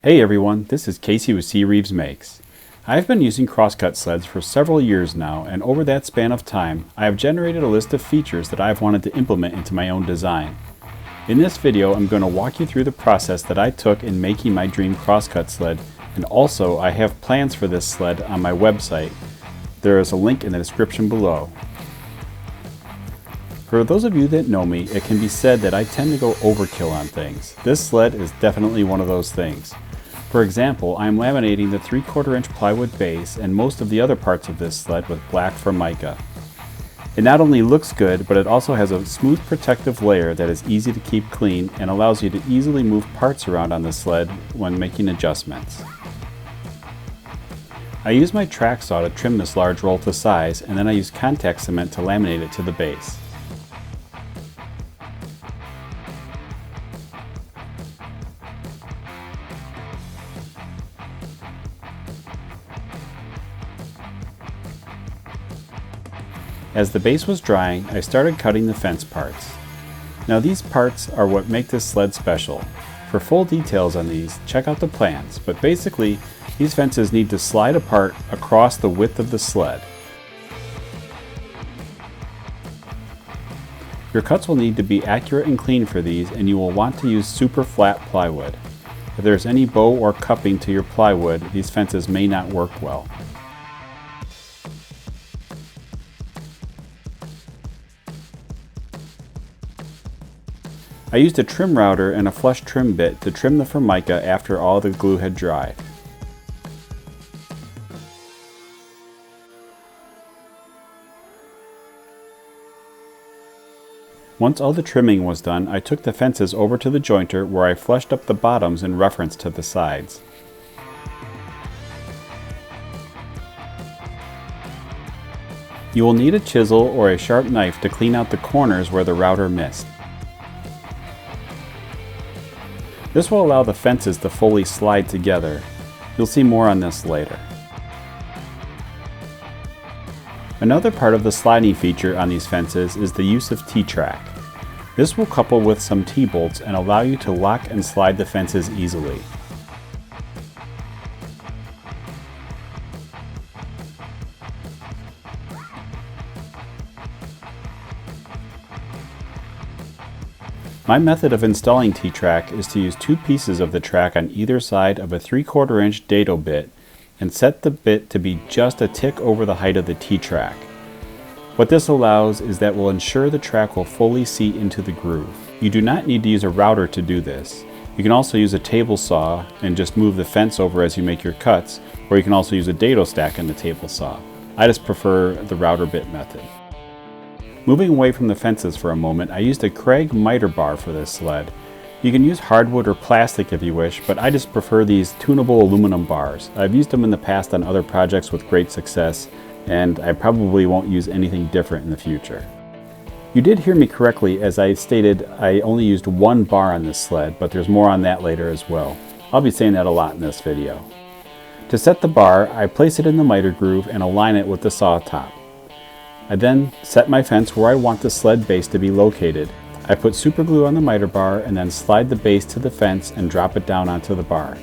Hey everyone, this is Casey with CReeves Makes. I've been using Crosscut Sleds for several years now, and over that span of time, I have generated a list of features that I've wanted to implement into my own design. In this video, I'm going to walk you through the process that I took in making my dream Crosscut Sled, and also I have plans for this sled on my website. There is a link in the description below. For those of you that know me, it can be said that I tend to go overkill on things. This sled is definitely one of those things. For example, I am laminating the 3/4 inch plywood base and most of the other parts of this sled with black Formica. It not only looks good, but it also has a smooth protective layer that is easy to keep clean and allows you to easily move parts around on the sled when making adjustments. I use my track saw to trim this large roll to size, and then I use contact cement to laminate it to the base. As the base was drying, I started cutting the fence parts. Now these parts are what make this sled special. For full details on these, check out the plans, but basically, these fences need to slide apart across the width of the sled. Your cuts will need to be accurate and clean for these, and you will want to use super flat plywood. If there is any bow or cupping to your plywood, these fences may not work well. I used a trim router and a flush trim bit to trim the Formica after all the glue had dried. Once all the trimming was done, I took the fences over to the jointer where I flushed up the bottoms in reference to the sides. You will need a chisel or a sharp knife to clean out the corners where the router missed. This will allow the fences to fully slide together. You'll see more on this later. Another part of the sliding feature on these fences is the use of T-track. This will couple with some T-bolts and allow you to lock and slide the fences easily. My method of installing T-track is to use two pieces of the track on either side of a 3/4 inch Dado bit and set the bit to be just a tick over the height of the T-track. What this allows is that will ensure the track will fully seat into the groove. You do not need to use a router to do this. You can also use a table saw and just move the fence over as you make your cuts, or you can also use a Dado Stack in the table saw. I just prefer the router bit method. Moving away from the fences for a moment, I used a Kreg miter bar for this sled. You can use hardwood or plastic if you wish, but I just prefer these tunable aluminum bars. I've used them in the past on other projects with great success, and I probably won't use anything different in the future. You did hear me correctly as I stated I only used one bar on this sled, but there's more on that later as well. I'll be saying that a lot in this video. To set the bar, I place it in the miter groove and align it with the saw top. I then set my fence where I want the sled base to be located. I put super glue on the miter bar and then slide the base to the fence and drop it down onto the bar.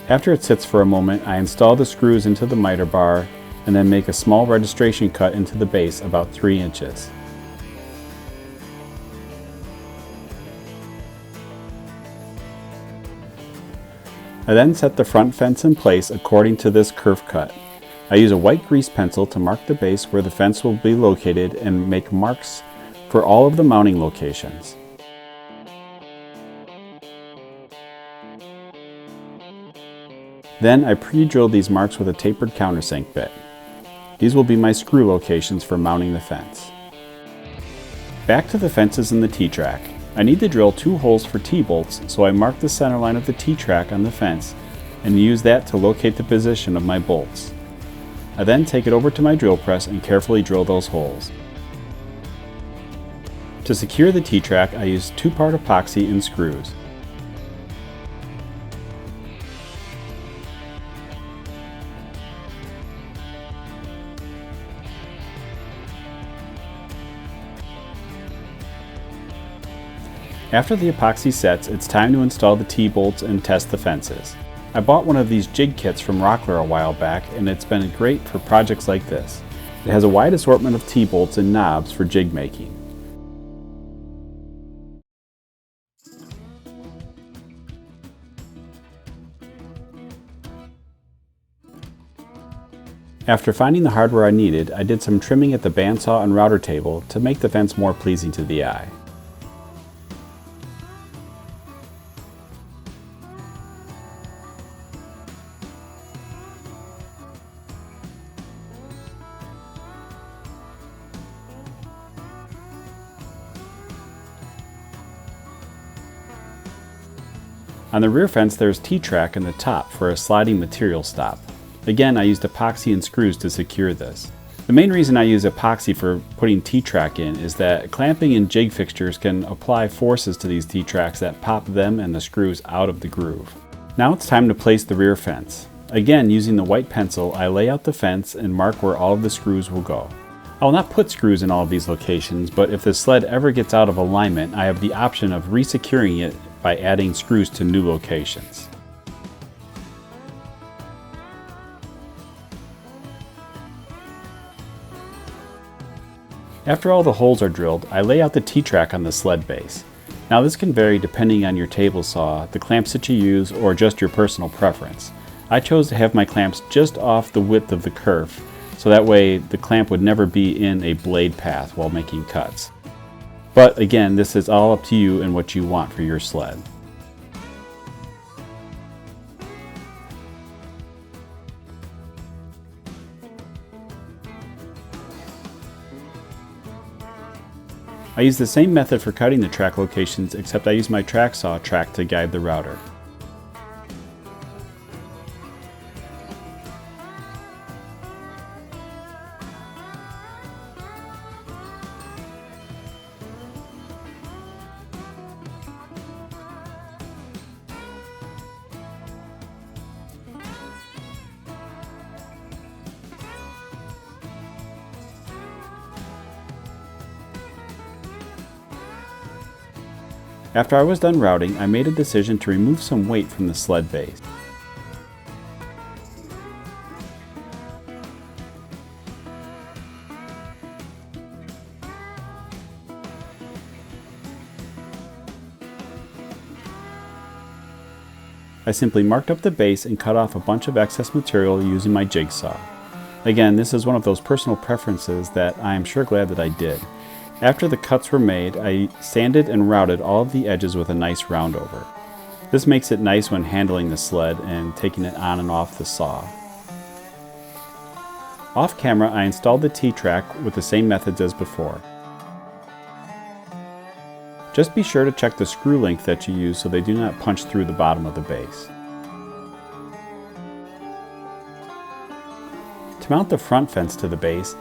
After it sits for a moment, I install the screws into the miter bar and then make a small registration cut into the base about 3 inches. I then set the front fence in place according to this kerf cut. I use a white grease pencil to mark the base where the fence will be located and make marks for all of the mounting locations. Then I pre-drilled these marks with a tapered countersink bit. These will be my screw locations for mounting the fence. Back to the fences and the T-track. I need to drill 2 holes for T-bolts, so I mark the center line of the T-track on the fence and use that to locate the position of my bolts. I then take it over to my drill press and carefully drill those holes. To secure the T-track, I use 2-part epoxy and screws. After the epoxy sets, it's time to install the T-bolts and test the fences. I bought one of these jig kits from Rockler a while back, and it's been great for projects like this. It has a wide assortment of T-bolts and knobs for jig making. After finding the hardware I needed, I did some trimming at the bandsaw and router table to make the fence more pleasing to the eye. On the rear fence there's T-track in the top for a sliding material stop. Again, I used epoxy and screws to secure this. The main reason I use epoxy for putting T-track in is that clamping and jig fixtures can apply forces to these T-tracks that pop them and the screws out of the groove. Now it's time to place the rear fence. Again, using the white pencil, I lay out the fence and mark where all of the screws will go. I will not put screws in all of these locations, but if the sled ever gets out of alignment, I have the option of re-securing it by adding screws to new locations. After all the holes are drilled, I lay out the T-track on the sled base. Now this can vary depending on your table saw, the clamps that you use, or just your personal preference. I chose to have my clamps just off the width of the kerf, so that way the clamp would never be in a blade path while making cuts. But again, this is all up to you and what you want for your sled. I use the same method for cutting the track locations, except I use my track saw track to guide the router. After I was done routing, I made a decision to remove some weight from the sled base. I simply marked up the base and cut off a bunch of excess material using my jigsaw. Again, this is one of those personal preferences that I am sure glad that I did. After the cuts were made, I sanded and routed all of the edges with a nice round over. This makes it nice when handling the sled and taking it on and off the saw. Off camera, I installed the T-track with the same methods as before. Just be sure to check the screw length that you use so they do not punch through the bottom of the base. To mount the front fence to the base,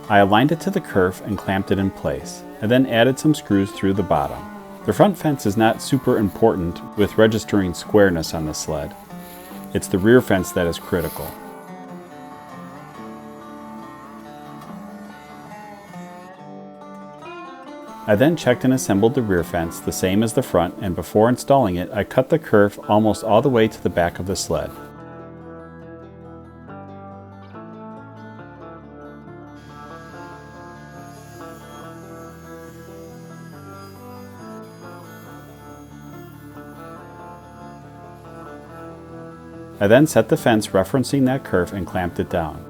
I aligned it to the kerf and clamped it in place. I then added some screws through the bottom. The front fence is not super important with registering squareness on the sled. It's the rear fence that is critical. I then checked and assembled the rear fence the same as the front, and before installing it, I cut the kerf almost all the way to the back of the sled. I then set the fence referencing that kerf and clamped it down.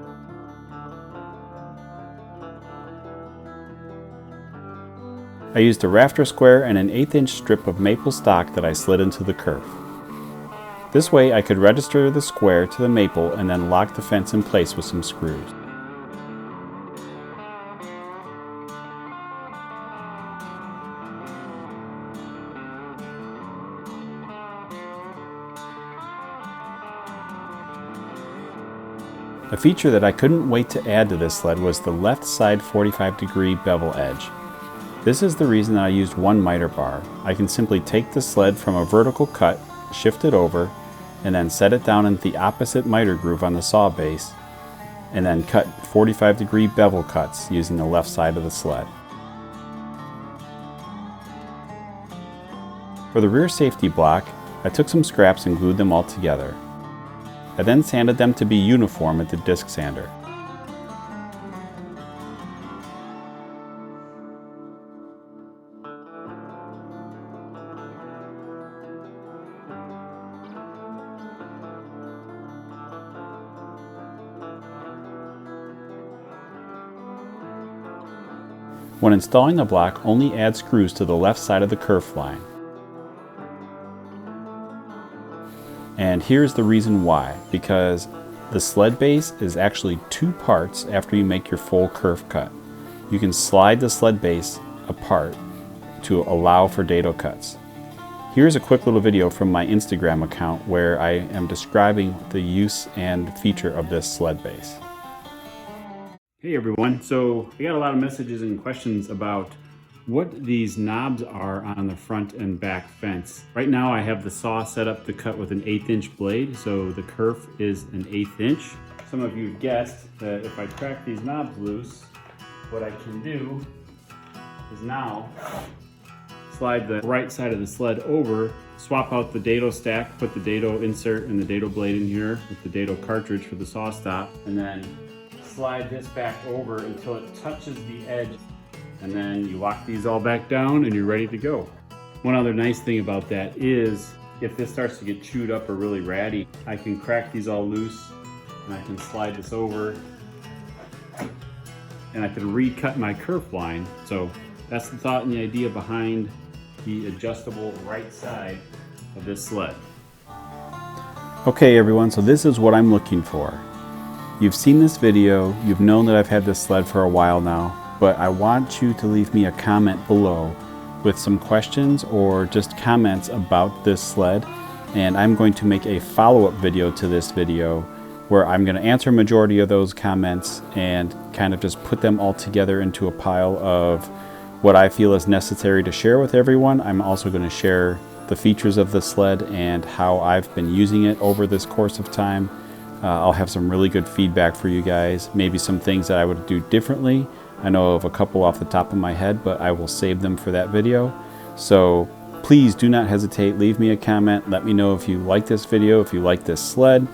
I used a rafter square and an 1/8 inch strip of maple stock that I slid into the kerf. This way I could register the square to the maple and then lock the fence in place with some screws. A feature that I couldn't wait to add to this sled was the left side 45-degree bevel edge. This is the reason that I used one miter bar. I can simply take the sled from a vertical cut, shift it over, and then set it down into the opposite miter groove on the saw base, and then cut 45-degree bevel cuts using the left side of the sled. For the rear safety block, I took some scraps and glued them all together. I then sanded them to be uniform with the disc sander. When installing the block, only add screws to the left side of the kerf line. And here's the reason why, because the sled base is actually two parts after you make your full kerf cut. You can slide the sled base apart to allow for dado cuts. Here's a quick little video from my Instagram account where I am describing the use and feature of this sled base. Hey everyone, so I got a lot of messages and questions about what these knobs are on the front and back fence. Right now I have the saw set up to cut with an 1/8 inch blade, so the kerf is an 1/8 inch. Some of you have guessed that if I crack these knobs loose, what I can do is now slide the right side of the sled over, swap out the dado stack, put the dado insert and the dado blade in here with the dado cartridge for the saw stop, and then slide this back over until it touches the edge, and then you lock these all back down and you're ready to go. One other nice thing about that is if this starts to get chewed up or really ratty, I can crack these all loose and I can slide this over and I can recut my kerf line. So that's the thought and the idea behind the adjustable right side of this sled. Okay everyone, so this is what I'm looking for. You've seen this video, you've known that I've had this sled for a while now, but I want you to leave me a comment below with some questions or just comments about this sled, and I'm going to make a follow-up video to this video where I'm going to answer a majority of those comments and kind of just put them all together into a pile of what I feel is necessary to share with everyone. I'm also going to share the features of the sled and how I've been using it over this course of time. I'll have some really good feedback for you guys, maybe some things that I would do differently. I know of a couple off the top of my head, but I will save them for that video. So please do not hesitate, leave me a comment, let me know if you like this video, if you like this sled,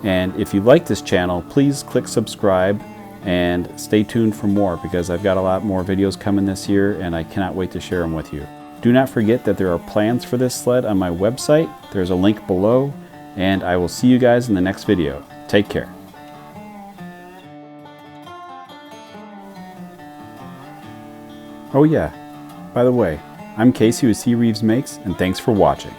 and if you like this channel, please click subscribe and stay tuned for more because I've got a lot more videos coming this year and I cannot wait to share them with you. Do not forget that there are plans for this sled on my website. There's a link below. And I will see you guys in the next video. Take care. Oh yeah, by the way, I'm Casey with CReeves Makes, and thanks for watching.